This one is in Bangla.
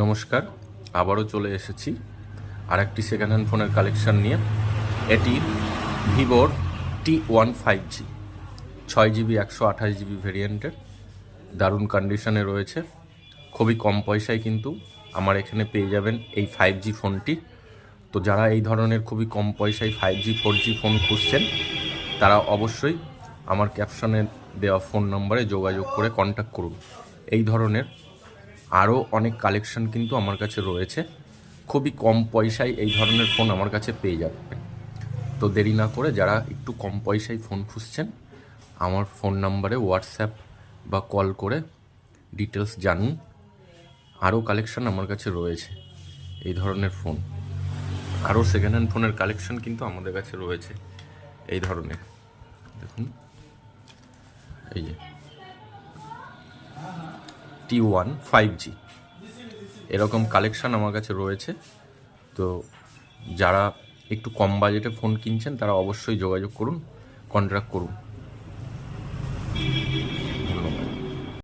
নমস্কার, আবারও চলে এসেছি আর একটি সেকেন্ড হ্যান্ড ফোনের কালেকশান নিয়ে। এটি ভিভোর T1 5G 6GB 128GB ভেরিয়েন্টের দারুণ কন্ডিশনে রয়েছে। খুবই কম পয়সায় কিন্তু আমার এখানে পেয়ে যাবেন এই 5G ফোনটি। তো যারা এই ধরনের খুবই কম পয়সায় 5G 4G ফোন খুঁজছেন তারা অবশ্যই আমার ক্যাপশনে দেওয়া ফোন নম্বরে যোগাযোগ করে কন্ট্যাক্ট করুন। এই ধরনের আরও অনেক কালেকশন কিন্তু আমার কাছে রয়েছে। খুবই কম পয়সায় এই ধরনের ফোন আমার কাছে পেয়ে যাবেন। তো দেরি না করে যারা একটু কম পয়সায় ফোন খুঁজছেন আমার ফোন নাম্বারে হোয়াটসঅ্যাপ বা কল করে ডিটেলস জানুন। আরও কালেকশন আমার কাছে রয়েছে এই ধরনের ফোন। আরও সেকেন্ড হ্যান্ড ফোনের কালেকশন কিন্তু আমাদের কাছে রয়েছে এই ধরনের। দেখুন, এই যে T1 5G এরকম কালেকশান আমার কাছে রয়েছে। তো যারা একটু কম বাজেটে ফোন কিনছেন তারা অবশ্যই যোগাযোগ করুন, কন্ট্যাক্ট করুন।